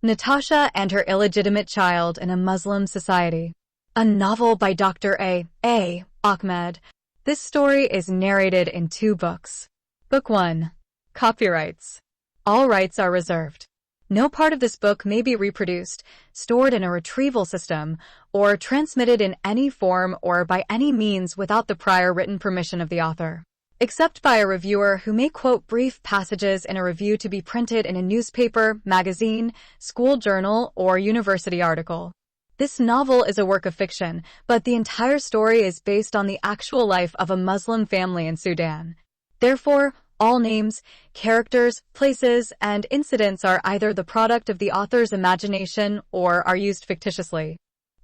Natasha and Her Illegitimate Child in a Muslim Society. A novel by Dr. A. Ahmed. This story is narrated in 2 books. Book 1. Copyrights. All rights are reserved. No part of this book may be reproduced, stored in a retrieval system, or transmitted in any form or by any means without the prior written permission of the author, except by a reviewer who may quote brief passages in a review to be printed in a newspaper, magazine, school journal, or university article. This novel is a work of fiction, but the entire story is based on the actual life of a Muslim family in Sudan. Therefore, all names, characters, places, and incidents are either the product of the author's imagination or are used fictitiously.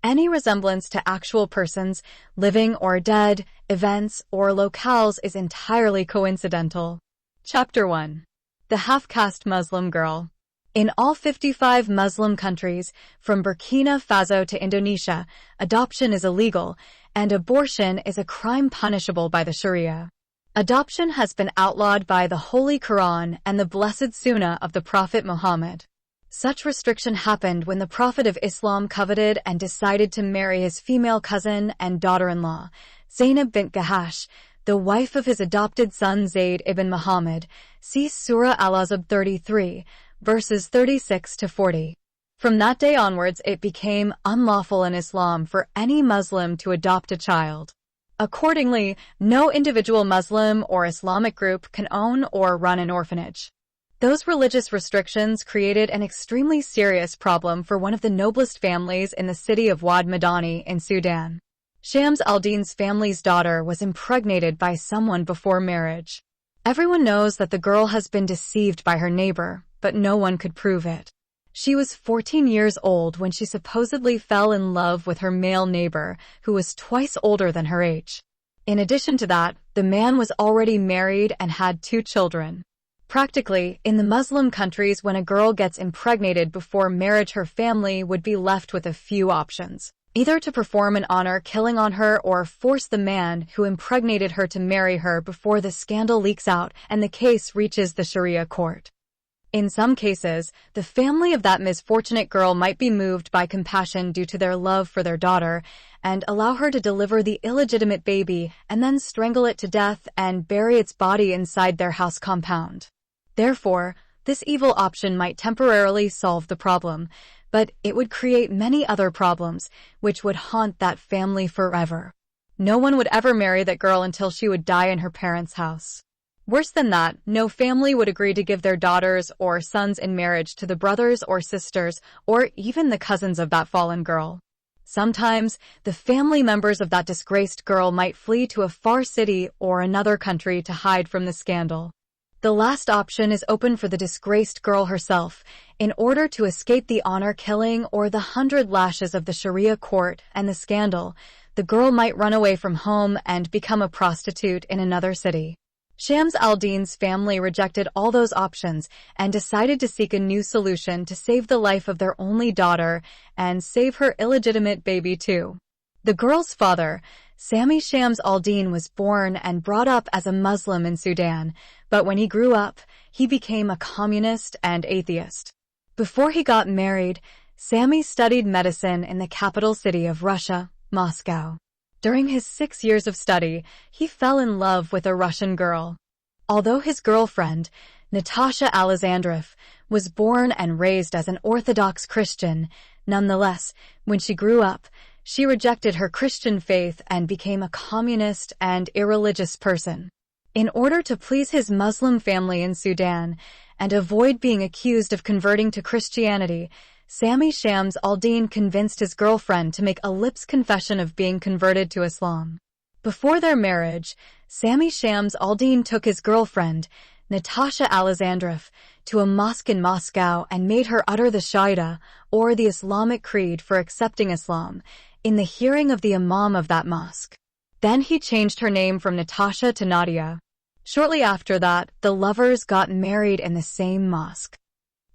Any resemblance to actual persons, living or dead, events, or locales is entirely coincidental. Chapter 1. The Half-Caste Muslim Girl. In all 55 Muslim countries, from Burkina Faso to Indonesia, adoption is illegal, and abortion is a crime punishable by the Sharia. Adoption has been outlawed by the Holy Quran and the Blessed Sunnah of the Prophet Muhammad. Such restriction happened when the Prophet of Islam coveted and decided to marry his female cousin and daughter-in-law, Zainab bint Jahash, the wife of his adopted son Zayd ibn Muhammad. See Surah Al-Ahzab 33, verses 36 to 40. From that day onwards, it became unlawful in Islam for any Muslim to adopt a child. Accordingly, no individual Muslim or Islamic group can own or run an orphanage. Those religious restrictions created an extremely serious problem for one of the noblest families in the city of Wad Madani in Sudan. Shams al-Din's family's daughter was impregnated by someone before marriage. Everyone knows that the girl has been deceived by her neighbor, but no one could prove it. She was 14 years old when she supposedly fell in love with her male neighbor, who was twice older than her age. In addition to that, the man was already married and had 2 children. Practically, in the Muslim countries, when a girl gets impregnated before marriage, her family would be left with a few options. Either to perform an honor killing on her or force the man who impregnated her to marry her before the scandal leaks out and the case reaches the Sharia court. In some cases, the family of that misfortunate girl might be moved by compassion due to their love for their daughter and allow her to deliver the illegitimate baby and then strangle it to death and bury its body inside their house compound. Therefore, this evil option might temporarily solve the problem, but it would create many other problems which would haunt that family forever. No one would ever marry that girl until she would die in her parents' house. Worse than that, no family would agree to give their daughters or sons in marriage to the brothers or sisters or even the cousins of that fallen girl. Sometimes, the family members of that disgraced girl might flee to a far city or another country to hide from the scandal. The last option is open for the disgraced girl herself, in order to escape the honor killing or the 100 lashes of the Sharia court and the scandal. The girl might run away from home and become a prostitute in another city. Shams al-Din's family rejected all those options and decided to seek a new solution to save the life of their only daughter and save her illegitimate baby too. The girl's father, Sami Shams al-Din, was born and brought up as a Muslim in Sudan, but when he grew up, he became a communist and atheist. Before he got married, Sami studied medicine in the capital city of Russia, Moscow. During his 6 years of study, he fell in love with a Russian girl. Although his girlfriend, Natasha Alexandrov, was born and raised as an Orthodox Christian, nonetheless, when she grew up, she rejected her Christian faith and became a communist and irreligious person. In order to please his Muslim family in Sudan and avoid being accused of converting to Christianity, Sami Shams al-Din convinced his girlfriend to make a lips confession of being converted to Islam. Before their marriage, Sami Shams al-Din took his girlfriend, Natasha Alexandrov, to a mosque in Moscow and made her utter the Shahada, or the Islamic creed for accepting Islam, in the hearing of the imam of that mosque. Then he changed her name from Natasha to Nadia. Shortly after that, the lovers got married in the same mosque.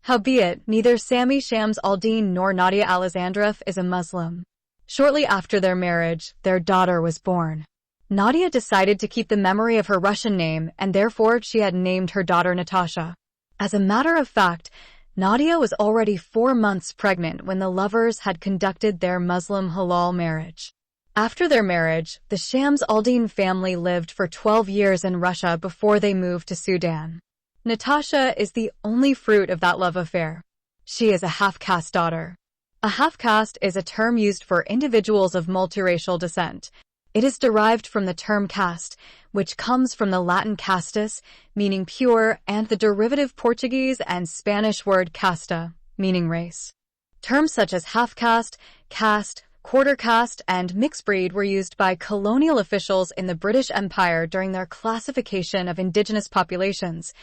Howbeit, neither Sami Shams al-Din nor Nadia Alexandrov is a Muslim. Shortly after their marriage, their daughter was born. Nadia decided to keep the memory of her Russian name, and therefore she had named her daughter Natasha. As a matter of fact, Nadia was already 4 months pregnant when the lovers had conducted their Muslim halal marriage. After their marriage, the Shams al-Din family lived for 12 years in Russia before they moved to Sudan. Natasha is the only fruit of that love affair. She is a half-caste daughter. A half-caste is a term used for individuals of multiracial descent. It is derived from the term caste, which comes from the Latin castus, meaning pure, and the derivative Portuguese and Spanish word casta, meaning race. Terms such as half-caste, caste, quarter caste, and mixed breed were used by colonial officials in the British Empire during their classification of indigenous populations,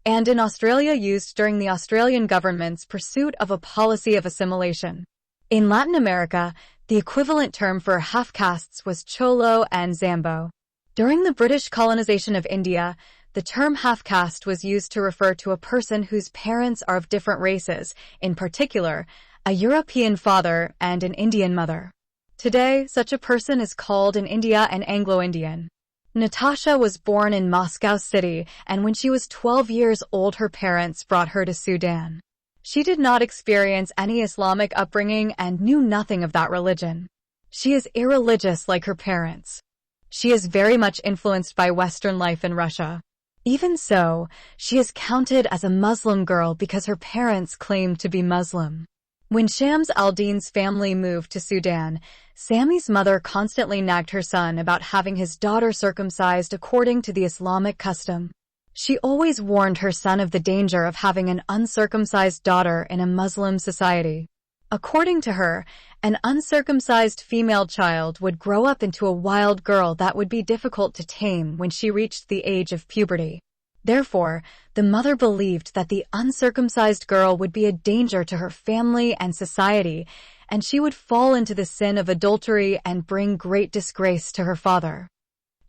and in Australia used during the Australian government's pursuit of a policy of assimilation. In Latin America, the equivalent term for half-castes was cholo and zambo. During the British colonization of India, the term half-caste was used to refer to a person whose parents are of different races, in particular, a European father and an Indian mother. Today, such a person is called in India an Anglo-Indian. Natasha was born in Moscow City, and when she was 12 years old, her parents brought her to Sudan. She did not experience any Islamic upbringing and knew nothing of that religion. She is irreligious like her parents. She is very much influenced by Western life in Russia. Even so, she is counted as a Muslim girl because her parents claim to be Muslim. When Shams al-Din's family moved to Sudan, Sammy's mother constantly nagged her son about having his daughter circumcised according to the Islamic custom. She always warned her son of the danger of having an uncircumcised daughter in a Muslim society. According to her, an uncircumcised female child would grow up into a wild girl that would be difficult to tame when she reached the age of puberty. Therefore, the mother believed that the uncircumcised girl would be a danger to her family and society, and she would fall into the sin of adultery and bring great disgrace to her father.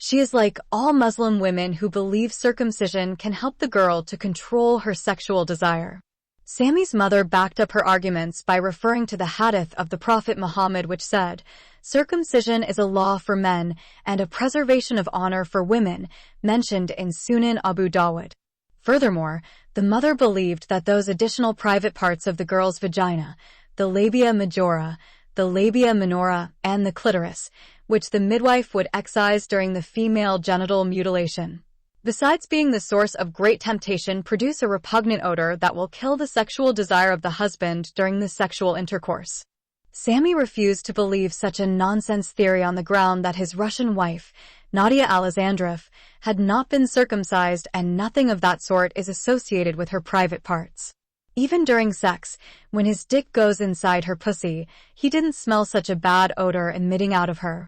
She is like all Muslim women who believe circumcision can help the girl to control her sexual desire. Sammy's mother backed up her arguments by referring to the hadith of the Prophet Muhammad, which said, "Circumcision is a law for men and a preservation of honor for women," mentioned in Sunan Abu Dawud. Furthermore, the mother believed that those additional private parts of the girl's vagina, the labia majora, the labia minora, and the clitoris, which the midwife would excise during the female genital mutilation, besides being the source of great temptation, produce a repugnant odor that will kill the sexual desire of the husband during the sexual intercourse. Sammy refused to believe such a nonsense theory on the ground that his Russian wife, Nadia Alexandrov, had not been circumcised, and nothing of that sort is associated with her private parts. Even during sex, when his dick goes inside her pussy, he didn't smell such a bad odor emitting out of her.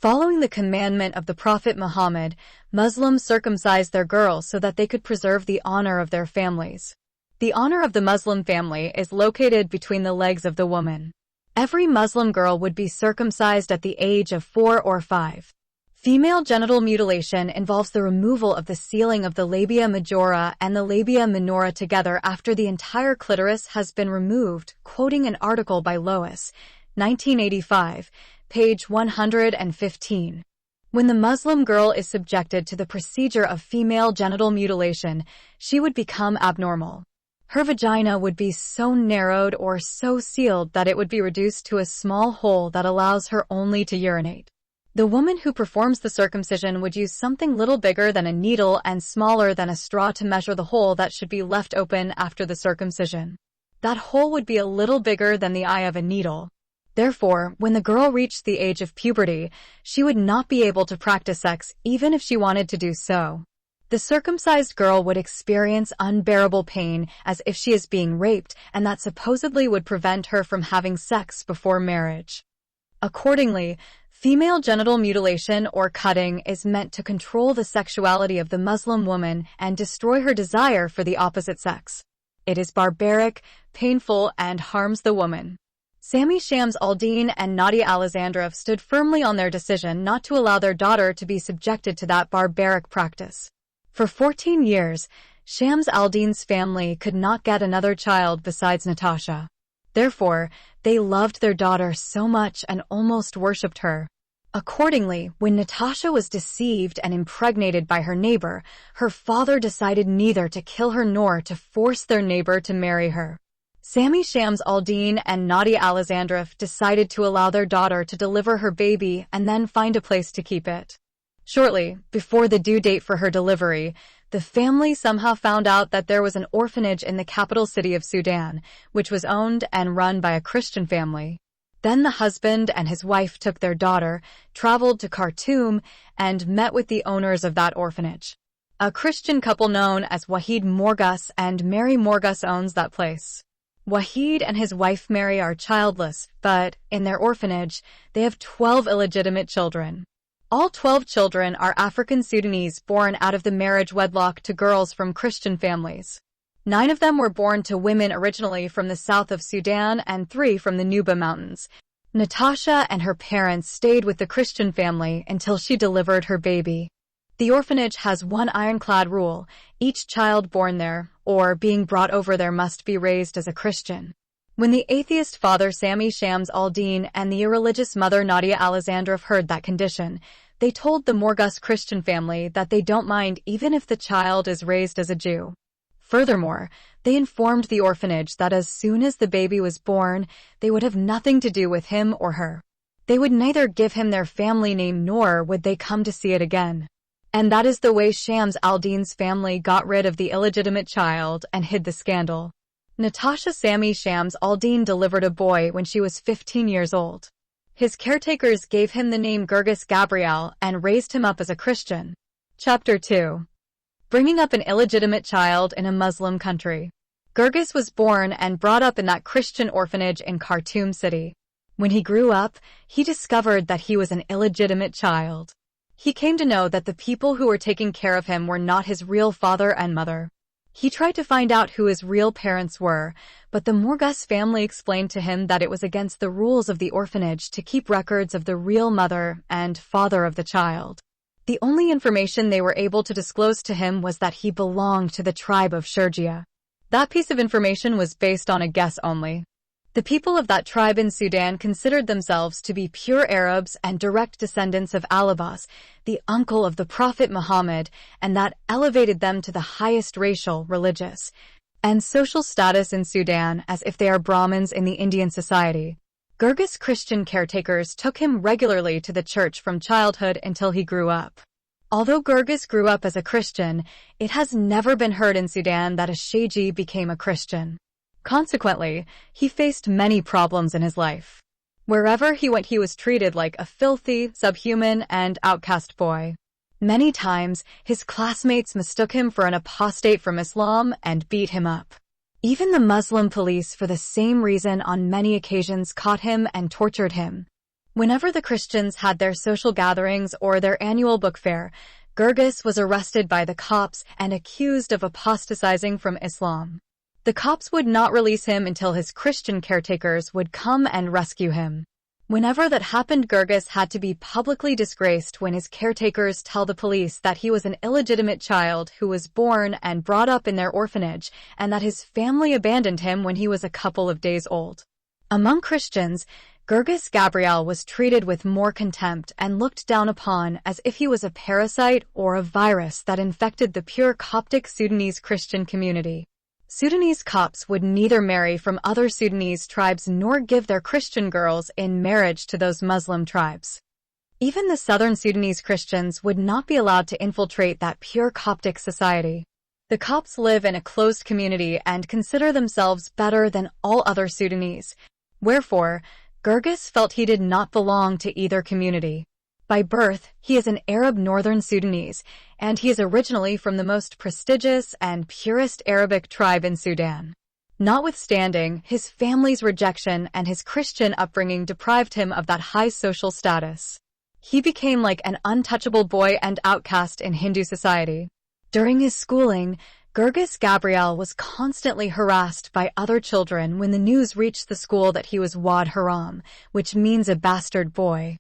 Following the commandment of the Prophet Muhammad, Muslims circumcised their girls so that they could preserve the honor of their families. The honor of the Muslim family is located between the legs of the woman. Every Muslim girl would be circumcised at the age of 4 or 5. Female genital mutilation involves the removal of the sealing of the labia majora and the labia minora together after the entire clitoris has been removed, quoting an article by Lois, 1985, page 115. When the Muslim girl is subjected to the procedure of female genital mutilation, she would become abnormal. Her vagina would be so narrowed or so sealed that it would be reduced to a small hole that allows her only to urinate. The woman who performs the circumcision would use something little bigger than a needle and smaller than a straw to measure the hole that should be left open after the circumcision. That hole would be a little bigger than the eye of a needle. Therefore, when the girl reached the age of puberty, she would not be able to practice sex even if she wanted to do so. The circumcised girl would experience unbearable pain as if she is being raped, and that supposedly would prevent her from having sex before marriage. Accordingly, female genital mutilation or cutting is meant to control the sexuality of the Muslim woman and destroy her desire for the opposite sex. It is barbaric, painful, and harms the woman. Sammy Shams al-Din and Nadia Alexandrov stood firmly on their decision not to allow their daughter to be subjected to that barbaric practice. For 14 years, Shams al-Din's family could not get another child besides Natasha. Therefore, they loved their daughter so much and almost worshipped her. Accordingly, when Natasha was deceived and impregnated by her neighbor, her father decided neither to kill her nor to force their neighbor to marry her. Sammy Shams Aldine and Nadia Alexandrov decided to allow their daughter to deliver her baby and then find a place to keep it. Shortly before the due date for her delivery, the family somehow found out that there was an orphanage in the capital city of Sudan, which was owned and run by a Christian family. Then the husband and his wife took their daughter, traveled to Khartoum, and met with the owners of that orphanage. A Christian couple known as Wahid Morgus and Mary Morgus owns that place. Wahid and his wife Mary are childless, but in their orphanage, they have 12 illegitimate children. All 12 children are African Sudanese born out of the marriage wedlock to girls from Christian families. 9 of them were born to women originally from the south of Sudan and 3 from the Nuba Mountains. Natasha and her parents stayed with the Christian family until she delivered her baby. The orphanage has one ironclad rule: each child born there, or being brought over there, must be raised as a Christian. When the atheist father Sammy Shams Aldine and the irreligious mother Nadia Alexandrov heard that condition, they told the Morgus Christian family that they don't mind even if the child is raised as a Jew. Furthermore, they informed the orphanage that as soon as the baby was born, they would have nothing to do with him or her. They would neither give him their family name nor would they come to see it again. And that is the way Shams Aldine's family got rid of the illegitimate child and hid the scandal. Natasha Sammy Shams Aldine delivered a boy when she was 15 years old. His caretakers gave him the name Gurgis Gabriel and raised him up as a Christian. Chapter 2. Bringing up an illegitimate child in a Muslim country. Gurgis was born and brought up in that Christian orphanage in Khartoum city. When he grew up, he discovered that he was an illegitimate child. He came to know that the people who were taking care of him were not his real father and mother. He tried to find out who his real parents were, but the Morgus family explained to him that it was against the rules of the orphanage to keep records of the real mother and father of the child. The only information they were able to disclose to him was that he belonged to the tribe of Shurgia. That piece of information was based on a guess only. The people of that tribe in Sudan considered themselves to be pure Arabs and direct descendants of Al-Abbas, the uncle of the Prophet Muhammad, and that elevated them to the highest racial, religious, and social status in Sudan as if they are Brahmins in the Indian society. Gurgis Christian caretakers took him regularly to the church from childhood until he grew up. Although Gurgis grew up as a Christian, it has never been heard in Sudan that a Shaiji became a Christian. Consequently, he faced many problems in his life. Wherever he went, he was treated like a filthy, subhuman, and outcast boy. Many times, his classmates mistook him for an apostate from Islam and beat him up. Even the Muslim police, for the same reason, on many occasions caught him and tortured him. Whenever the Christians had their social gatherings or their annual book fair, Gurgis was arrested by the cops and accused of apostatizing from Islam. The cops would not release him until his Christian caretakers would come and rescue him. Whenever that happened, Gurgis had to be publicly disgraced when his caretakers tell the police that he was an illegitimate child who was born and brought up in their orphanage, and that his family abandoned him when he was a couple of days old. Among Christians, Gurgis Gabriel was treated with more contempt and looked down upon as if he was a parasite or a virus that infected the pure Coptic Sudanese Christian community. Sudanese Copts would neither marry from other Sudanese tribes nor give their Christian girls in marriage to those Muslim tribes. Even the southern Sudanese Christians would not be allowed to infiltrate that pure Coptic society. The Copts live in a closed community and consider themselves better than all other Sudanese. Wherefore, Gurgis felt he did not belong to either community. By birth, he is an Arab northern Sudanese, and he is originally from the most prestigious and purest Arabic tribe in Sudan. Notwithstanding, his family's rejection and his Christian upbringing deprived him of that high social status. He became like an untouchable boy and outcast in Hindu society. During his schooling, Gurgis Gabriel was constantly harassed by other children when the news reached the school that he was Wad Haram, which means a bastard boy.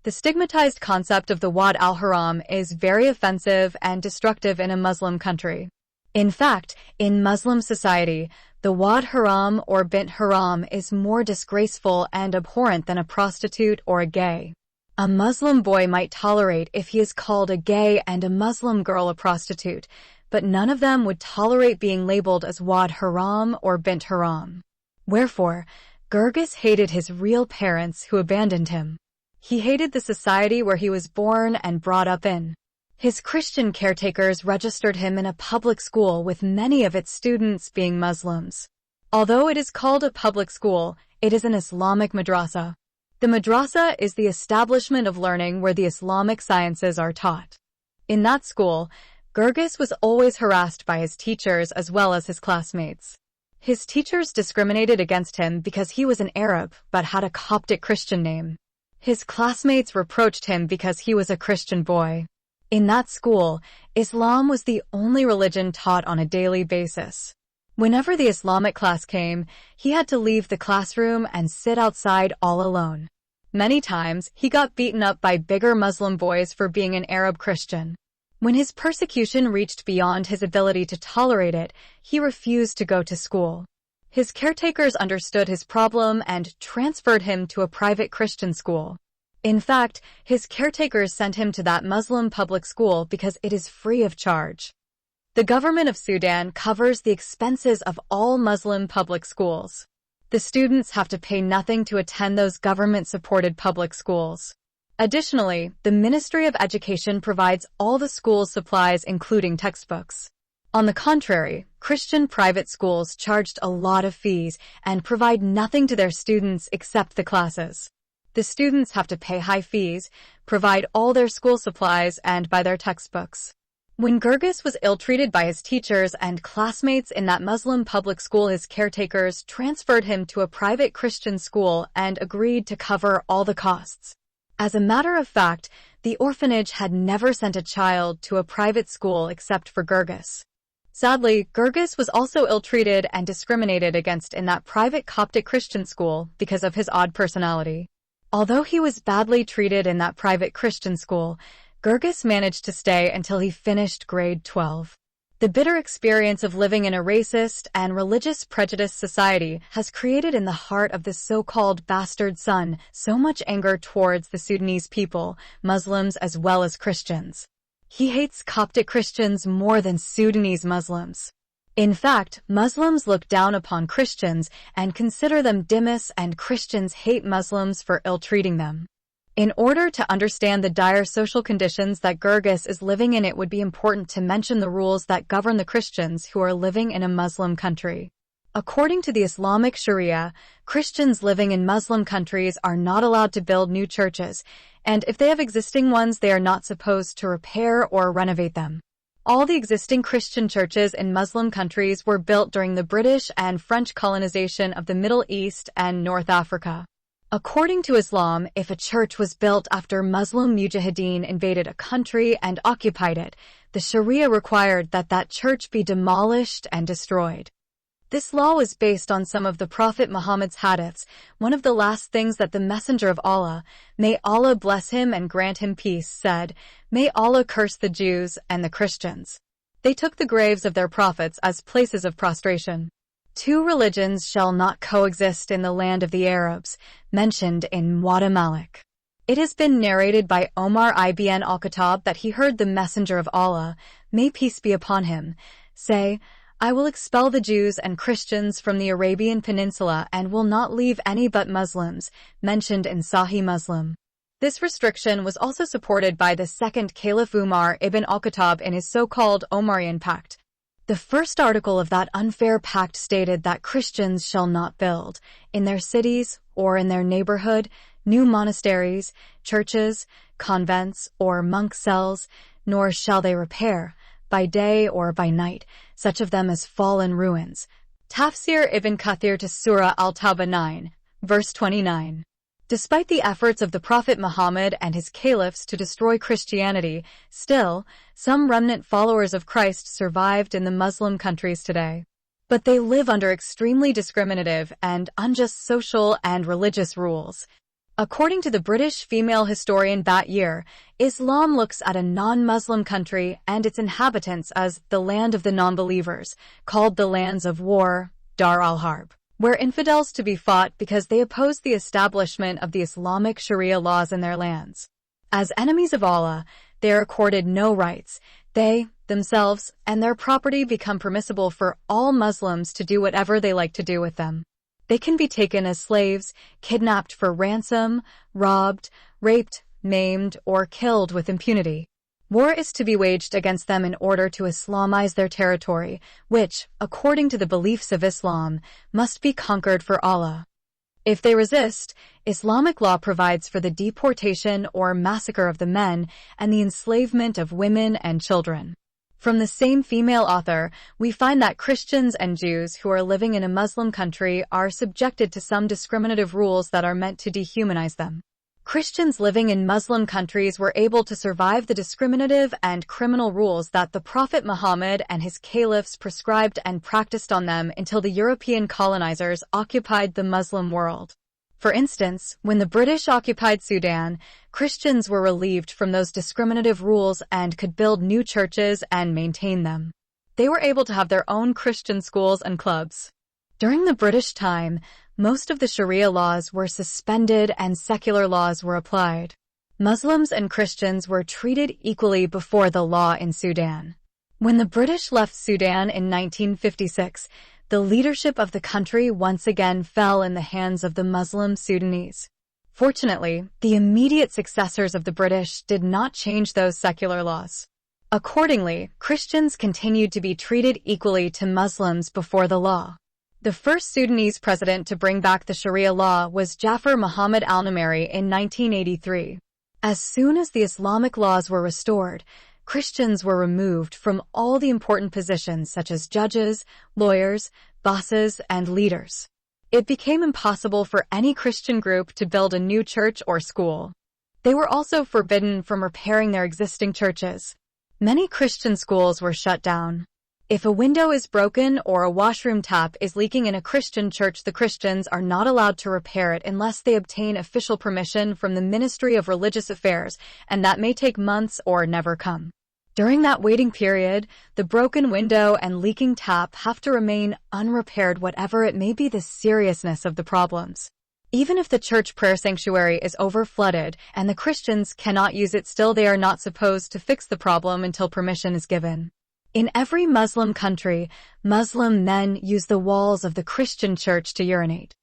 The stigmatized concept of the Wad al-Haram is very offensive and destructive in a Muslim country. In fact, in Muslim society, the Wad Haram or Bint Haram is more disgraceful and abhorrent than a prostitute or a gay. A Muslim boy might tolerate if he is called a gay and a Muslim girl a prostitute, but none of them would tolerate being labeled as Wad Haram or Bint Haram. Wherefore, Gerges hated his real parents who abandoned him. He hated the society where he was born and brought up in. His Christian caretakers registered him in a public school with many of its students being Muslims. Although it is called a public school, it is an Islamic madrasa. The madrasa is the establishment of learning where the Islamic sciences are taught. In that school, Gerges was always harassed by his teachers as well as his classmates. His teachers discriminated against him because he was an Arab but had a Coptic Christian name. His classmates reproached him because he was a Christian boy. In that school, Islam was the only religion taught on a daily basis. Whenever the Islamic class came, he had to leave the classroom and sit outside all alone. Many times, he got beaten up by bigger Muslim boys for being an Arab Christian. When his persecution reached beyond his ability to tolerate it, he refused to go to school. His caretakers understood his problem and transferred him to a private Christian school. In fact, his caretakers sent him to that Muslim public school because it is free of charge. The government of Sudan covers the expenses of all Muslim public schools. The students have to pay nothing to attend those government-supported public schools. Additionally, the Ministry of Education provides all the school's supplies including textbooks. On the contrary, Christian private schools charged a lot of fees and provide nothing to their students except the classes. The students have to pay high fees, provide all their school supplies, and buy their textbooks. When Gerges was ill-treated by his teachers and classmates in that Muslim public school, his caretakers transferred him to a private Christian school and agreed to cover all the costs. As a matter of fact, the orphanage had never sent a child to a private school except for Gerges. Sadly, Gerges was also ill-treated and discriminated against in that private Coptic Christian school because of his odd personality. Although he was badly treated in that private Christian school, Gerges managed to stay until he finished grade 12. The bitter experience of living in a racist and religious prejudiced society has created in the heart of this so-called bastard son so much anger towards the Sudanese people, Muslims as well as Christians. He hates Coptic Christians more than Sudanese Muslims. In fact, Muslims look down upon Christians and consider them dhimmis, and Christians hate Muslims for ill-treating them. In order to understand the dire social conditions that Gerges is living in, it would be important to mention the rules that govern the Christians who are living in a Muslim country. According to the Islamic Sharia, Christians living in Muslim countries are not allowed to build new churches, and if they have existing ones, they are not supposed to repair or renovate them. All the existing Christian churches in Muslim countries were built during the British and French colonization of the Middle East and North Africa. According to Islam, if a church was built after Muslim mujahideen invaded a country and occupied it, the Sharia required that that church be demolished and destroyed. This law was based on some of the Prophet Muhammad's hadiths, one of the last things that the Messenger of Allah, may Allah bless him and grant him peace, said, "May Allah curse the Jews and the Christians. They took the graves of their prophets as places of prostration. Two religions shall not coexist in the land of the Arabs," mentioned in Muwatta Malik. It has been narrated by Omar ibn al-Khattab that he heard the Messenger of Allah, may peace be upon him, say, "I will expel the Jews and Christians from the Arabian Peninsula and will not leave any but Muslims," mentioned in Sahih Muslim. This restriction was also supported by the second Caliph Umar ibn al-Khattab in his so-called Omarian Pact. The first article of that unfair pact stated that Christians shall not build, in their cities or in their neighborhood, new monasteries, churches, convents, or monk cells, nor shall they repair, by day or by night, such of them as fall in ruins. Tafsir Ibn Kathir to Surah Al-Tawbah 9, verse 29. Despite the efforts of the Prophet Muhammad and his caliphs to destroy Christianity, still, some remnant followers of Christ survived in the Muslim countries today. But they live under extremely discriminative and unjust social and religious rules. According to the British female historian Bat Year, Islam looks at a non-Muslim country and its inhabitants as the land of the non-believers, called the lands of war, Dar al-Harb, where infidels to be fought because they oppose the establishment of the Islamic Sharia laws in their lands. As enemies of Allah, they are accorded no rights. They, themselves, and their property become permissible for all Muslims to do whatever they like to do with them. They can be taken as slaves, kidnapped for ransom, robbed, raped, maimed, or killed with impunity. War is to be waged against them in order to Islamize their territory, which, according to the beliefs of Islam, must be conquered for Allah. If they resist, Islamic law provides for the deportation or massacre of the men and the enslavement of women and children. From the same female author, we find that Christians and Jews who are living in a Muslim country are subjected to some discriminative rules that are meant to dehumanize them. Christians living in Muslim countries were able to survive the discriminative and criminal rules that the Prophet Muhammad and his caliphs prescribed and practiced on them until the European colonizers occupied the Muslim world. For instance, when the British occupied Sudan, Christians were relieved from those discriminative rules and could build new churches and maintain them. They were able to have their own Christian schools and clubs. During the British time, most of the Sharia laws were suspended and secular laws were applied. Muslims and Christians were treated equally before the law in Sudan. When the British left Sudan in 1956, the leadership of the country once again fell in the hands of the Muslim Sudanese. Fortunately, the immediate successors of the British did not change those secular laws. Accordingly, Christians continued to be treated equally to Muslims before the law. The first Sudanese president to bring back the Sharia law was Jafar Muhammad al-Numeri in 1983. As soon as the Islamic laws were restored, Christians were removed from all the important positions such as judges, lawyers, bosses, and leaders. It became impossible for any Christian group to build a new church or school. They were also forbidden from repairing their existing churches. Many Christian schools were shut down. If a window is broken or a washroom tap is leaking in a Christian church, the Christians are not allowed to repair it unless they obtain official permission from the Ministry of Religious Affairs, and that may take months or never come. During that waiting period, the broken window and leaking tap have to remain unrepaired, whatever it may be the seriousness of the problems. Even if the church prayer sanctuary is overflooded and the Christians cannot use it, still they are not supposed to fix the problem until permission is given. In every Muslim country, Muslim men use the walls of the Christian church to urinate.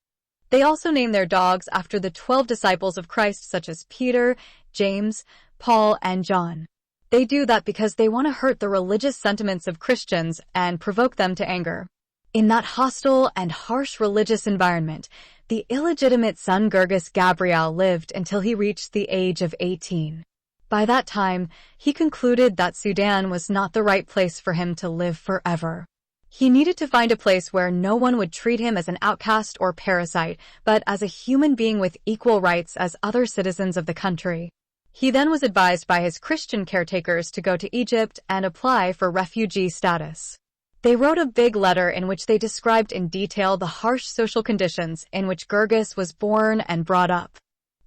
They also name their dogs after the 12 disciples of Christ, such as Peter, James, Paul, and John. They do that because they want to hurt the religious sentiments of Christians and provoke them to anger. In that hostile and harsh religious environment, the illegitimate son Gerges Gabriel lived until he reached the age of 18. By that time, he concluded that Sudan was not the right place for him to live forever. He needed to find a place where no one would treat him as an outcast or parasite, but as a human being with equal rights as other citizens of the country. He then was advised by his Christian caretakers to go to Egypt and apply for refugee status. They wrote a big letter in which they described in detail the harsh social conditions in which Gerges was born and brought up.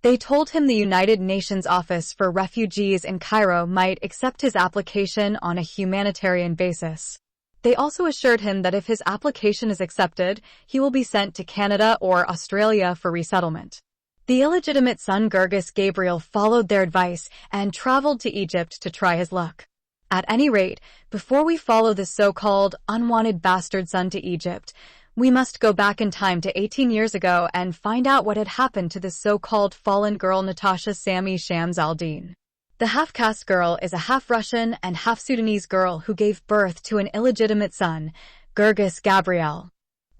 They told him the United Nations Office for Refugees in Cairo might accept his application on a humanitarian basis. They also assured him that if his application is accepted, he will be sent to Canada or Australia for resettlement. The illegitimate son Gerges Gabriel followed their advice and traveled to Egypt to try his luck. At any rate, before we follow this so-called unwanted bastard son to Egypt, we must go back in time to 18 years ago and find out what had happened to this so-called fallen girl Natasha Sami Shams al-Din. The half-caste girl is a half-Russian and half-Sudanese girl who gave birth to an illegitimate son, Gerges Gabriel.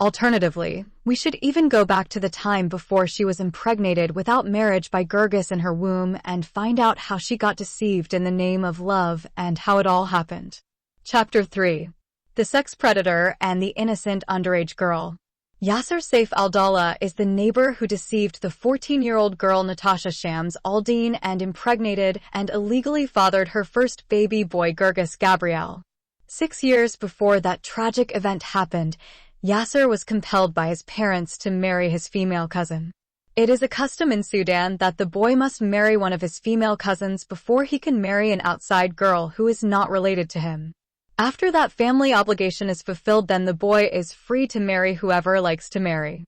Alternatively, we should even go back to the time before she was impregnated without marriage by Gerges in her womb and find out how she got deceived in the name of love and how it all happened. Chapter 3. The Sex Predator and the Innocent Underage Girl. Yasser Saif al-Dawla is the neighbor who deceived the 14-year-old girl Natasha Shams al-Din and impregnated and illegally fathered her first baby boy Gerges Gabriel. 6 years before that tragic event happened, Yasser was compelled by his parents to marry his female cousin. It is a custom in Sudan that the boy must marry one of his female cousins before he can marry an outside girl who is not related to him. After that family obligation is fulfilled, then the boy is free to marry whoever likes to marry.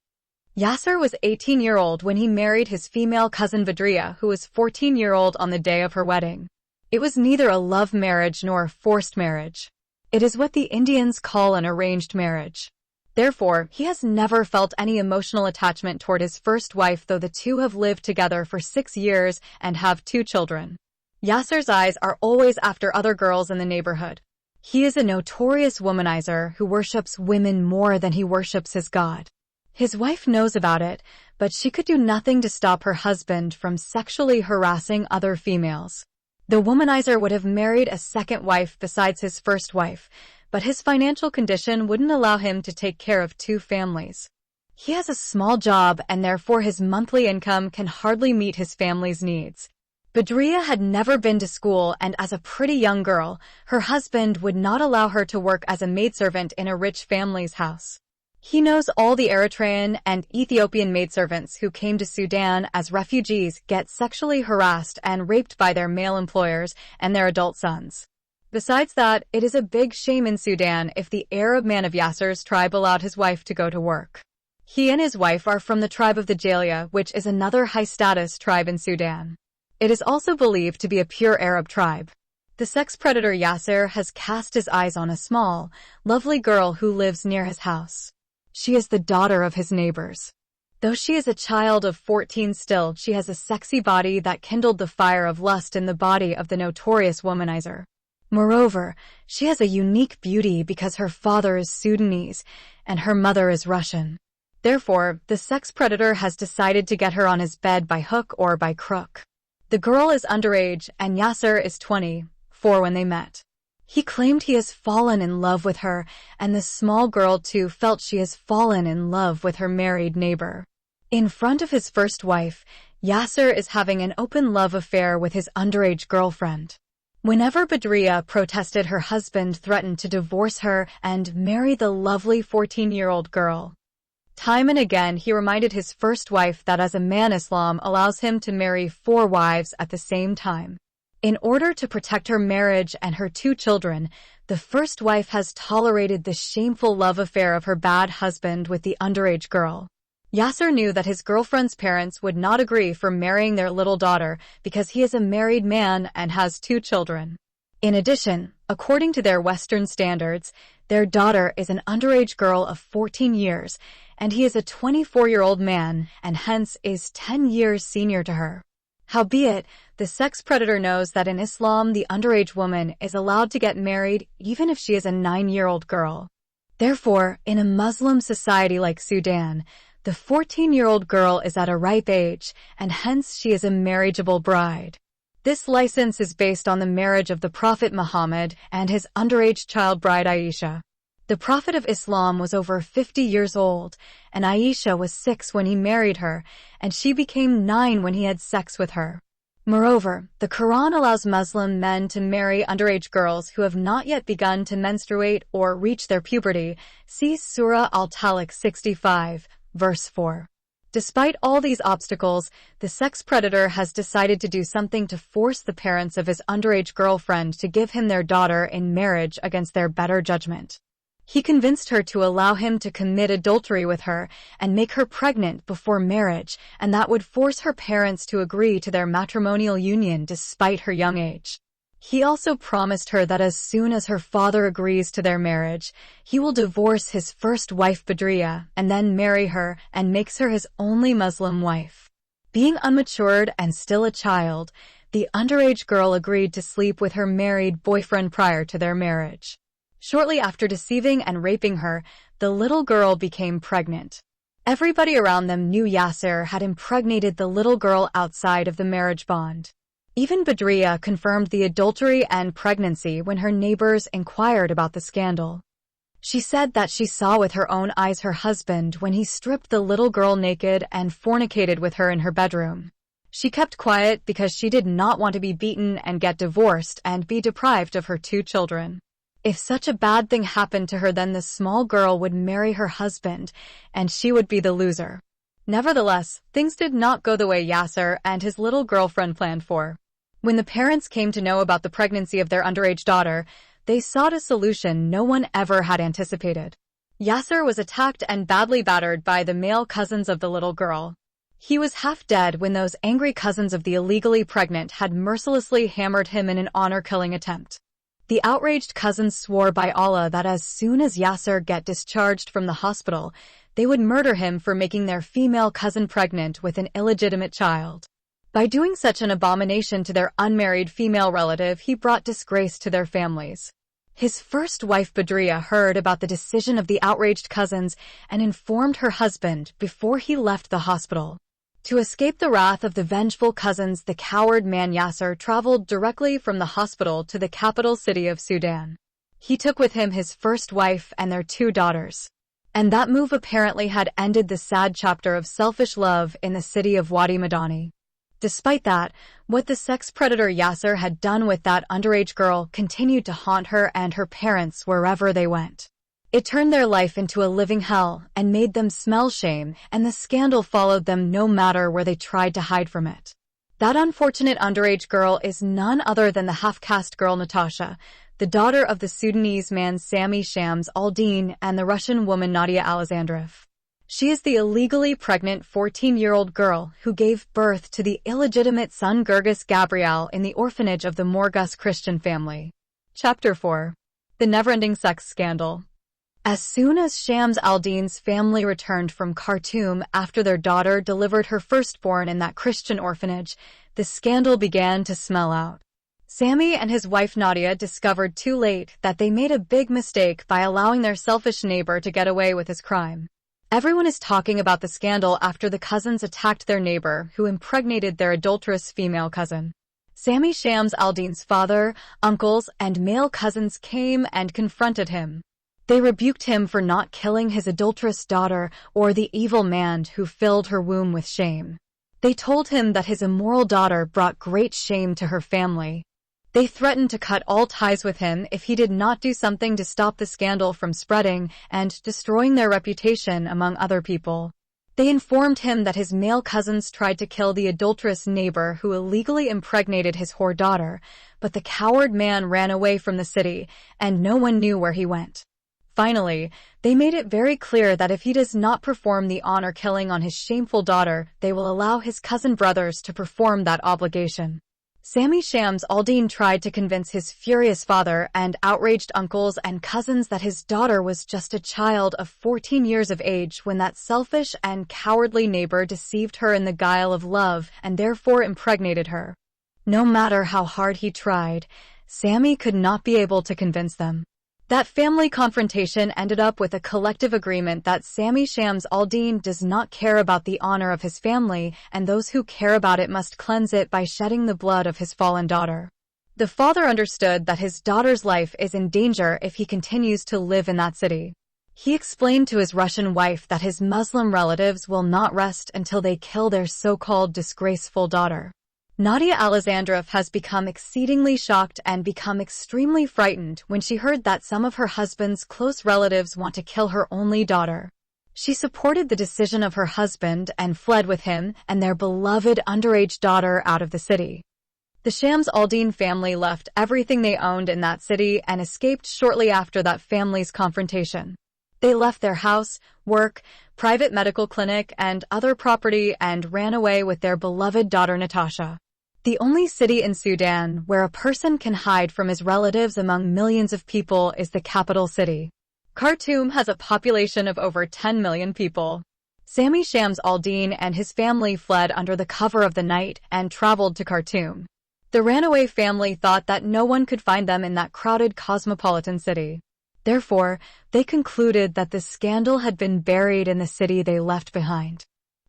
Yasser was 18-year-old when he married his female cousin Vadria, who was 14-year-old on the day of her wedding. It was neither a love marriage nor a forced marriage. It is what the Indians call an arranged marriage. Therefore, he has never felt any emotional attachment toward his first wife, though the two have lived together for 6 years and have 2 children. Yasser's eyes are always after other girls in the neighborhood. He is a notorious womanizer who worships women more than he worships his God. His wife knows about it, but she could do nothing to stop her husband from sexually harassing other females. The womanizer would have married a second wife besides his first wife, but his financial condition wouldn't allow him to take care of 2 families. He has a small job and therefore his monthly income can hardly meet his family's needs. Badriya had never been to school, and as a pretty young girl, her husband would not allow her to work as a maidservant in a rich family's house. He knows all the Eritrean and Ethiopian maidservants who came to Sudan as refugees get sexually harassed and raped by their male employers and their adult sons. Besides that, it is a big shame in Sudan if the Arab man of Yasser's tribe allowed his wife to go to work. He and his wife are from the tribe of the Jalia, which is another high-status tribe in Sudan. It is also believed to be a pure Arab tribe. The sex predator Yasser has cast his eyes on a small, lovely girl who lives near his house. She is the daughter of his neighbors. Though she is a child of 14 still, she has a sexy body that kindled the fire of lust in the body of the notorious womanizer. Moreover, she has a unique beauty because her father is Sudanese and her mother is Russian. Therefore, the sex predator has decided to get her on his bed by hook or by crook. The girl is underage and Yasser is 24 when they met. He claimed he has fallen in love with her, and the small girl too felt she has fallen in love with her married neighbor. In front of his first wife, Yasser is having an open love affair with his underage girlfriend. Whenever Badriya protested, her husband threatened to divorce her and marry the lovely 14-year-old girl. Time and again, he reminded his first wife that as a man, Islam allows him to marry 4 wives at the same time. In order to protect her marriage and her 2 children, the first wife has tolerated the shameful love affair of her bad husband with the underage girl. Yasser knew that his girlfriend's parents would not agree for marrying their little daughter because he is a married man and has 2 children. In addition, according to their Western standards, their daughter is an underage girl of 14 years, and he is a 24-year-old man and hence is 10 years senior to her. Howbeit, the sex predator knows that in Islam the underage woman is allowed to get married even if she is a 9-year-old girl. Therefore, in a Muslim society like Sudan, the 14-year-old girl is at a ripe age, and hence she is a marriageable bride. This license is based on the marriage of the Prophet Muhammad and his underage child bride Aisha. The Prophet of Islam was over 50 years old, and Aisha was 6 when he married her, and she became 9 when he had sex with her. Moreover, the Quran allows Muslim men to marry underage girls who have not yet begun to menstruate or reach their puberty. See Surah Al-Talaq 65, verse 4. Despite all these obstacles, the sex predator has decided to do something to force the parents of his underage girlfriend to give him their daughter in marriage against their better judgment. He convinced her to allow him to commit adultery with her and make her pregnant before marriage, and that would force her parents to agree to their matrimonial union despite her young age. He also promised her that as soon as her father agrees to their marriage, he will divorce his first wife Badriya and then marry her and makes her his only Muslim wife. Being unmatured and still a child, the underage girl agreed to sleep with her married boyfriend prior to their marriage. Shortly after deceiving and raping her, the little girl became pregnant. Everybody around them knew Yasser had impregnated the little girl outside of the marriage bond. Even Badriya confirmed the adultery and pregnancy when her neighbors inquired about the scandal. She said that she saw with her own eyes her husband when he stripped the little girl naked and fornicated with her in her bedroom. She kept quiet because she did not want to be beaten and get divorced and be deprived of her 2 children. If such a bad thing happened to her, then the small girl would marry her husband, and she would be the loser. Nevertheless, things did not go the way Yasser and his little girlfriend planned for. When the parents came to know about the pregnancy of their underage daughter, they sought a solution no one ever had anticipated. Yasser was attacked and badly battered by the male cousins of the little girl. He was half dead when those angry cousins of the illegally pregnant had mercilessly hammered him in an honor-killing attempt. The outraged cousins swore by Allah that as soon as Yasser get discharged from the hospital, they would murder him for making their female cousin pregnant with an illegitimate child. By doing such an abomination to their unmarried female relative, he brought disgrace to their families. His first wife Badriya heard about the decision of the outraged cousins and informed her husband before he left the hospital. To escape the wrath of the vengeful cousins, the coward man Yasser traveled directly from the hospital to the capital city of Sudan. He took with him his first wife and their 2 daughters. And that move apparently had ended the sad chapter of selfish love in the city of Wadi Madani. Despite that, what the sex predator Yasser had done with that underage girl continued to haunt her and her parents wherever they went. It turned their life into a living hell and made them smell shame, and the scandal followed them no matter where they tried to hide from it. That unfortunate underage girl is none other than the half-caste girl Natasha, the daughter of the Sudanese man Sami Shams al-Din and the Russian woman Nadia Alexandrov. She is the illegally pregnant 14-year-old girl who gave birth to the illegitimate son Gergis Gabriel in the orphanage of the Morgus Christian family. Chapter 4. The Never-Ending Sex Scandal. As soon as Shams al-Din's family returned from Khartoum after their daughter delivered her firstborn in that Christian orphanage, the scandal began to smell out. Sami and his wife Nadia discovered too late that they made a big mistake by allowing their selfish neighbor to get away with his crime. Everyone is talking about the scandal after the cousins attacked their neighbor who impregnated their adulterous female cousin. Sami Shams al-Din's father, uncles, and male cousins came and confronted him. They rebuked him for not killing his adulterous daughter or the evil man who filled her womb with shame. They told him that his immoral daughter brought great shame to her family. They threatened to cut all ties with him if he did not do something to stop the scandal from spreading and destroying their reputation among other people. They informed him that his male cousins tried to kill the adulterous neighbor who illegally impregnated his whore daughter, but the coward man ran away from the city, and no one knew where he went. Finally, they made it very clear that if he does not perform the honor killing on his shameful daughter, they will allow his cousin brothers to perform that obligation. Sami Shams al-Din tried to convince his furious father and outraged uncles and cousins that his daughter was just a child of 14 years of age when that selfish and cowardly neighbor deceived her in the guile of love and therefore impregnated her. No matter how hard he tried, Sami could not be able to convince them. That family confrontation ended up with a collective agreement that Sami Shams al-Din does not care about the honor of his family, and those who care about it must cleanse it by shedding the blood of his fallen daughter. The father understood that his daughter's life is in danger if he continues to live in that city. He explained to his Russian wife that his Muslim relatives will not rest until they kill their so-called disgraceful daughter. Nadia Alexandrov has become exceedingly shocked and become extremely frightened when she heard that some of her husband's close relatives want to kill her only daughter. She supported the decision of her husband and fled with him and their beloved underage daughter out of the city. The Shams al-Din family left everything they owned in that city and escaped shortly after that family's confrontation. They left their house, work, private medical clinic, and other property and ran away with their beloved daughter Natasha. The only city in Sudan where a person can hide from his relatives among millions of people is the capital city. Khartoum has a population of over 10 million people. Sami Shams al-Din and his family fled under the cover of the night and traveled to Khartoum. The runaway family thought that no one could find them in that crowded cosmopolitan city. Therefore, they concluded that the scandal had been buried in the city they left behind.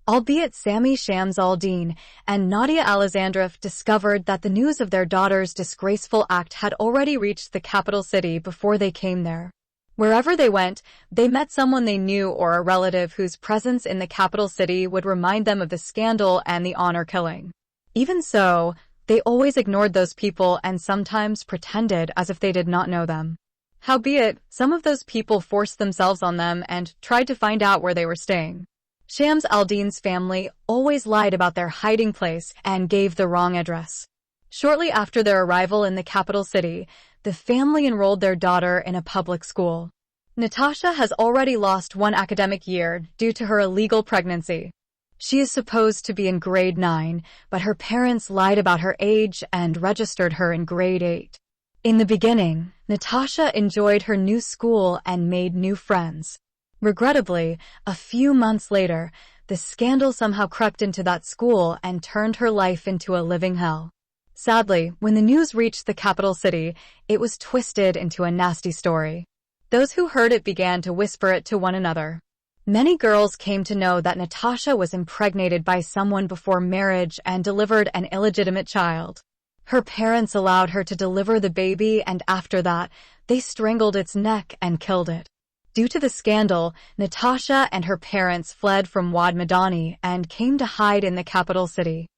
Albeit Sami Shams al-Din and Nadia Alexandrov discovered that the news of their daughter's disgraceful act had already reached the capital city before they came there. Wherever they went, they met someone they knew or a relative whose presence in the capital city would remind them of the scandal and the honor killing. Even so, they always ignored those people and sometimes pretended as if they did not know them. Howbeit, some of those people forced themselves on them and tried to find out where they were staying. Shams al-Din's family always lied about their hiding place and gave the wrong address. Shortly after their arrival in the capital city, the family enrolled their daughter in a public school. Natasha has already lost one academic year due to her illegal pregnancy. She is supposed to be in grade 9, but her parents lied about her age and registered her in grade 8. In the beginning, Natasha enjoyed her new school and made new friends. Regrettably, a few months later, the scandal somehow crept into that school and turned her life into a living hell. Sadly, when the news reached the capital city, it was twisted into a nasty story. Those who heard it began to whisper it to one another. Many girls came to know that Natasha was impregnated by someone before marriage and delivered an illegitimate child. Her parents allowed her to deliver the baby, and after that, they strangled its neck and killed it. Due to the scandal, Natasha and her parents fled from Wad Madani and came to hide in the capital city.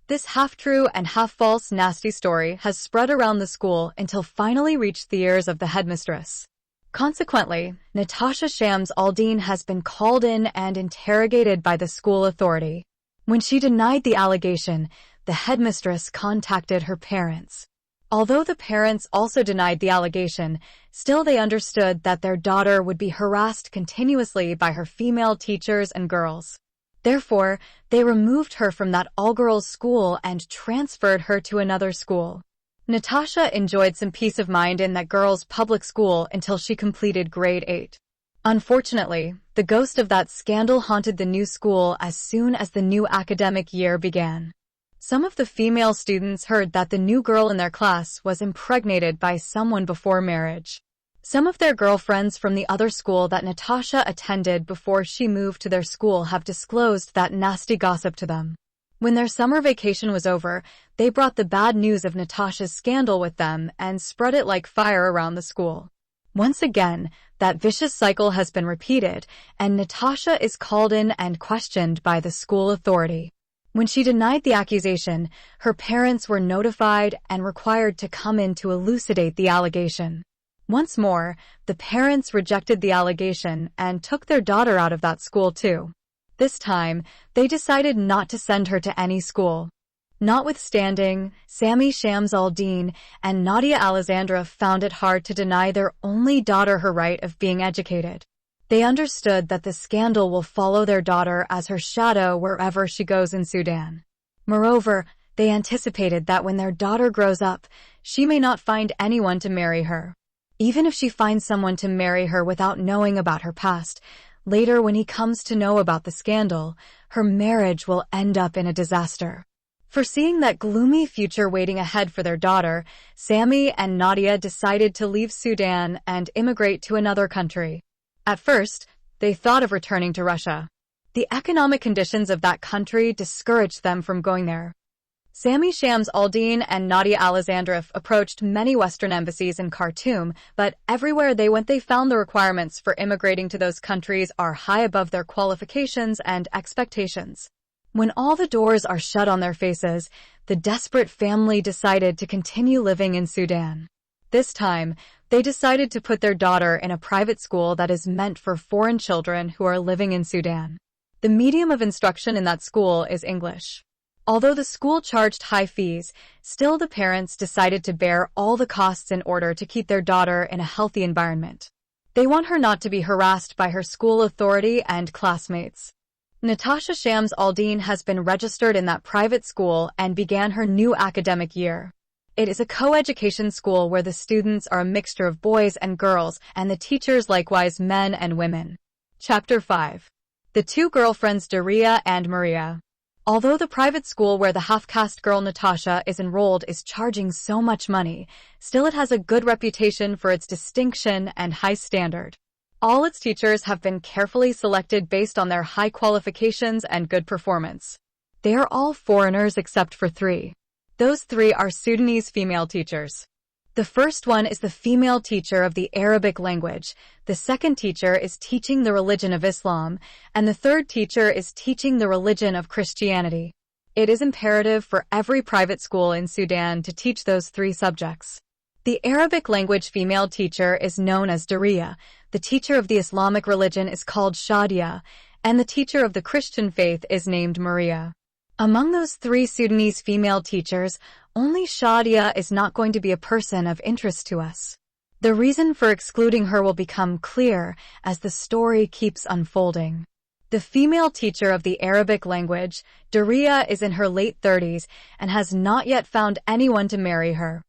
This half-true and half-false nasty story has spread around the school until finally reached the ears of the headmistress. Consequently, Natasha Shams Aldin has been called in and interrogated by the school authority. When she denied the allegation, the headmistress contacted her parents. Although the parents also denied the allegation, still they understood that their daughter would be harassed continuously by her female teachers and girls. Therefore, they removed her from that all-girls school and transferred her to another school. Natasha enjoyed some peace of mind in that girls' public school until she completed grade 8. Unfortunately, the ghost of that scandal haunted the new school as soon as the new academic year began. Some of the female students heard that the new girl in their class was impregnated by someone before marriage. Some of their girlfriends from the other school that Natasha attended before she moved to their school have disclosed that nasty gossip to them. When their summer vacation was over, they brought the bad news of Natasha's scandal with them and spread it like fire around the school. Once again, that vicious cycle has been repeated, and Natasha is called in and questioned by the school authority. When she denied the accusation, her parents were notified and required to come in to elucidate the allegation. Once more, the parents rejected the allegation and took their daughter out of that school too. This time, they decided not to send her to any school. Notwithstanding, Sami Shams Aldin and Nadia Alexandra found it hard to deny their only daughter her right of being educated. They understood that the scandal will follow their daughter as her shadow wherever she goes in Sudan. Moreover, they anticipated that when their daughter grows up, she may not find anyone to marry her. Even if she finds someone to marry her without knowing about her past, later when he comes to know about the scandal, her marriage will end up in a disaster. Foreseeing that gloomy future waiting ahead for their daughter, Sami and Nadia decided to leave Sudan and immigrate to another country. At first, they thought of returning to Russia. The economic conditions of that country discouraged them from going there. Sami Shams Aldin and Nadia Alexandra approached many Western embassies in Khartoum, but everywhere they went they found the requirements for immigrating to those countries are high above their qualifications and expectations. When all the doors are shut on their faces, the desperate family decided to continue living in Sudan. This time, they decided to put their daughter in a private school that is meant for foreign children who are living in Sudan. The medium of instruction in that school is English. Although the school charged high fees, still the parents decided to bear all the costs in order to keep their daughter in a healthy environment. They want her not to be harassed by her school authority and classmates. Natasha Shams Aldin has been registered in that private school and began her new academic year. It is a co-education school where the students are a mixture of boys and girls, and the teachers likewise men and women. Chapter 5. The two girlfriends Daria and Maria. Although the private school where the half-caste girl Natasha is enrolled is charging so much money, still it has a good reputation for its distinction and high standard. All its teachers have been carefully selected based on their high qualifications and good performance. They are all foreigners except for 3. Those 3 are Sudanese female teachers. The first one is the female teacher of the Arabic language, the second teacher is teaching the religion of Islam, and the third teacher is teaching the religion of Christianity. It is imperative for every private school in Sudan to teach those 3 subjects. The Arabic language female teacher is known as Daria, the teacher of the Islamic religion is called Shadia, and the teacher of the Christian faith is named Maria. Among those 3 Sudanese female teachers, only Shadia is not going to be a person of interest to us. The reason for excluding her will become clear as the story keeps unfolding. The female teacher of the Arabic language, Daria, is in her late 30s and has not yet found anyone to marry her.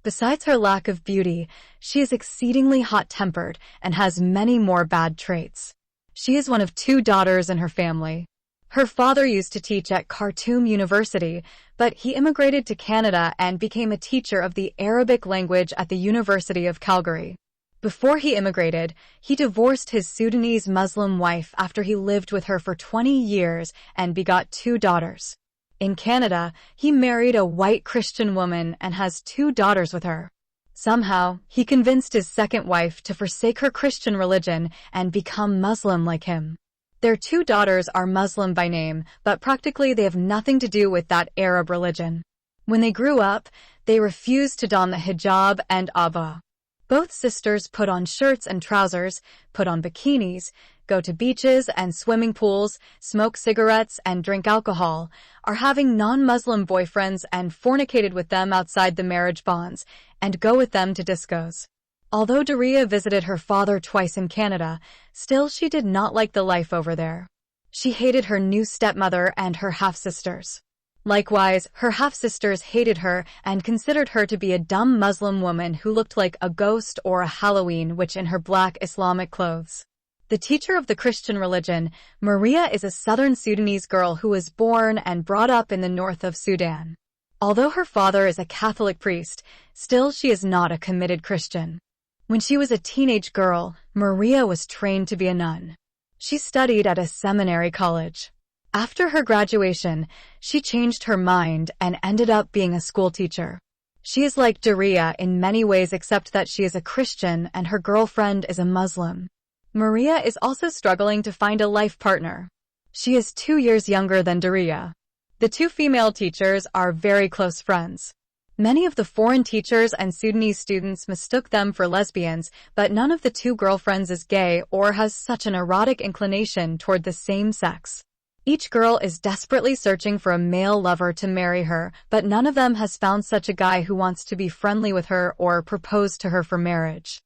Besides her lack of beauty, she is exceedingly hot-tempered and has many more bad traits. She is one of 2 daughters in her family. Her father used to teach at Khartoum University, but he immigrated to Canada and became a teacher of the Arabic language at the University of Calgary. Before he immigrated, he divorced his Sudanese Muslim wife after he lived with her for 20 years and begot 2 daughters. In Canada, he married a white Christian woman and has 2 daughters with her. Somehow, he convinced his second wife to forsake her Christian religion and become Muslim like him. Their 2 daughters are Muslim by name, but practically they have nothing to do with that Arab religion. When they grew up, they refused to don the hijab and abba. Both sisters put on shirts and trousers, put on bikinis, go to beaches and swimming pools, smoke cigarettes and drink alcohol, are having non-Muslim boyfriends and fornicated with them outside the marriage bonds, and go with them to discos. Although Daria visited her father twice in Canada, still she did not like the life over there. She hated her new stepmother and her half-sisters. Likewise, her half-sisters hated her and considered her to be a dumb Muslim woman who looked like a ghost or a Halloween witch in her black Islamic clothes. The teacher of the Christian religion, Maria, is a southern Sudanese girl who was born and brought up in the north of Sudan. Although her father is a Catholic priest, still she is not a committed Christian. When she was a teenage girl, Maria was trained to be a nun. She studied at a seminary college. After her graduation, she changed her mind and ended up being a schoolteacher. She is like Daria in many ways except that she is a Christian and her girlfriend is a Muslim. Maria is also struggling to find a life partner. She is 2 years younger than Daria. The 2 female teachers are very close friends. Many of the foreign teachers and Sudanese students mistook them for lesbians, but none of the 2 girlfriends is gay or has such an erotic inclination toward the same sex. Each girl is desperately searching for a male lover to marry her, but none of them has found such a guy who wants to be friendly with her or propose to her for marriage.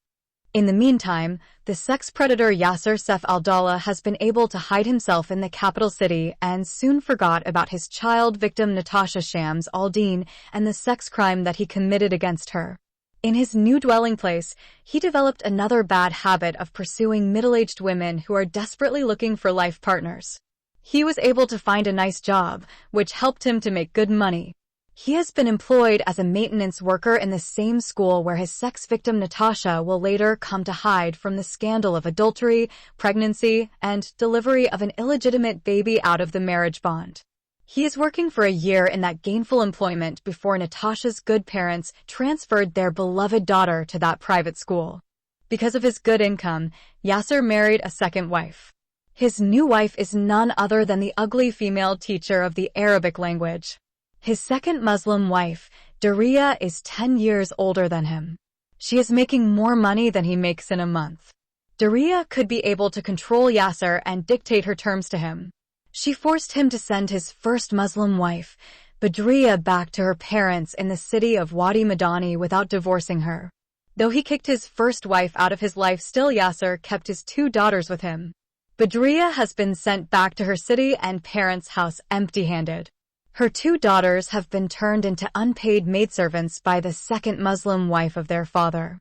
In the meantime, the sex predator Yasser Saif al-Dawla has been able to hide himself in the capital city and soon forgot about his child victim Natasha Shams al-Din and the sex crime that he committed against her. In his new dwelling place, he developed another bad habit of pursuing middle-aged women who are desperately looking for life partners. He was able to find a nice job, which helped him to make good money. He has been employed as a maintenance worker in the same school where his sex victim Natasha will later come to hide from the scandal of adultery, pregnancy, and delivery of an illegitimate baby out of the marriage bond. He is working for a year in that gainful employment before Natasha's good parents transferred their beloved daughter to that private school. Because of his good income, Yasser married a second wife. His new wife is none other than the ugly female teacher of the Arabic language. His second Muslim wife, Daria, is 10 years older than him. She is making more money than he makes in a month. Daria could be able to control Yasser and dictate her terms to him. She forced him to send his first Muslim wife, Badriya, back to her parents in the city of Wadi Madani without divorcing her. Though he kicked his first wife out of his life, still Yasser kept his 2 daughters with him. Badriya has been sent back to her city and parents' house empty-handed. Her 2 daughters have been turned into unpaid maidservants by the second Muslim wife of their father.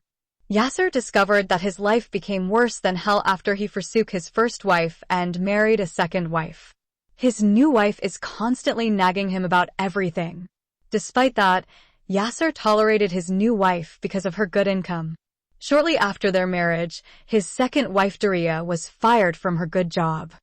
Yasser discovered that his life became worse than hell after he forsook his first wife and married a second wife. His new wife is constantly nagging him about everything. Despite that, Yasser tolerated his new wife because of her good income. Shortly after their marriage, his second wife Daria was fired from her good job.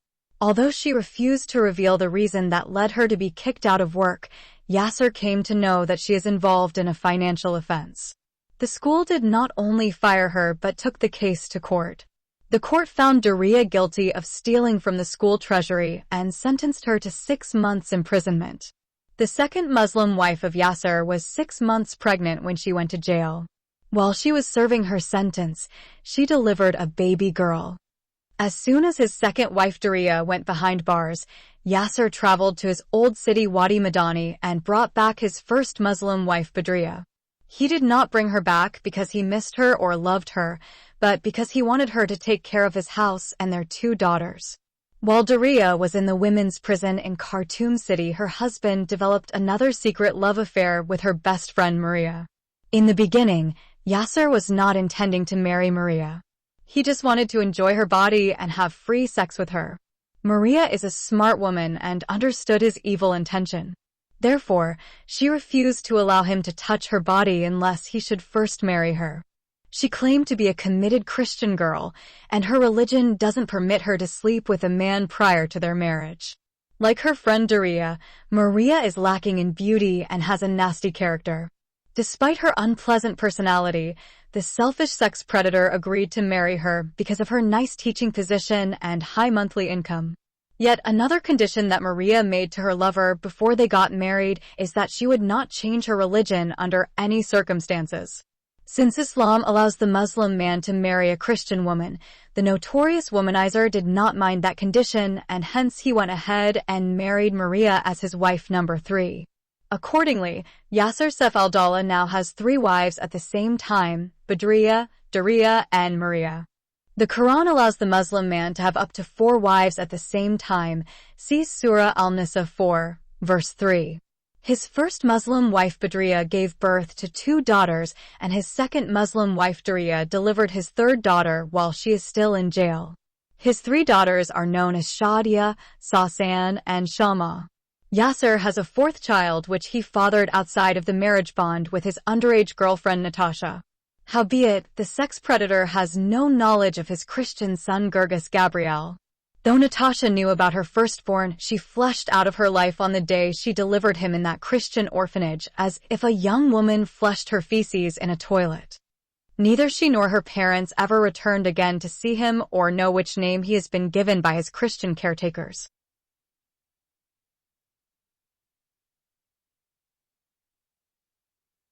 Although she refused to reveal the reason that led her to be kicked out of work, Yasser came to know that she is involved in a financial offense. The school did not only fire her but took the case to court. The court found Daria guilty of stealing from the school treasury and sentenced her to 6 months imprisonment. The second Muslim wife of Yasser was 6 months pregnant when she went to jail. While she was serving her sentence, she delivered a baby girl. As soon as his second wife Daria went behind bars, Yasser traveled to his old city Wadi Madani and brought back his first Muslim wife Badriya. He did not bring her back because he missed her or loved her, but because he wanted her to take care of his house and their 2 daughters. While Daria was in the women's prison in Khartoum City, her husband developed another secret love affair with her best friend Maria. In the beginning, Yasser was not intending to marry Maria. He just wanted to enjoy her body and have free sex with her. Maria is a smart woman and understood his evil intention. Therefore, she refused to allow him to touch her body unless he should first marry her. She claimed to be a committed Christian girl, and her religion doesn't permit her to sleep with a man prior to their marriage. Like her friend Daria, Maria is lacking in beauty and has a nasty character. Despite her unpleasant personality, the selfish sex predator agreed to marry her because of her nice teaching position and high monthly income. Yet another condition that Maria made to her lover before they got married is that she would not change her religion under any circumstances. Since Islam allows the Muslim man to marry a Christian woman, the notorious womanizer did not mind that condition, and hence he went ahead and married Maria as his wife number 3. Accordingly, Yasser Saif al-Dawla now has 3 wives at the same time: Badriya, Daria, and Maria. The Quran allows the Muslim man to have up to 4 wives at the same time. See Surah Al-Nisa 4, verse 3. His first Muslim wife Badriya gave birth to 2 daughters, and his second Muslim wife Daria delivered his 3rd daughter while she is still in jail. His 3 daughters are known as Shadia, Sasan, and Shalma. Yasser has a 4th child which he fathered outside of the marriage bond with his underage girlfriend Natasha. Howbeit, the sex predator has no knowledge of his Christian son Gergis Gabriel. Though Natasha knew about her firstborn, she flushed out of her life on the day she delivered him in that Christian orphanage, as if a young woman flushed her feces in a toilet. Neither she nor her parents ever returned again to see him or know which name he has been given by his Christian caretakers.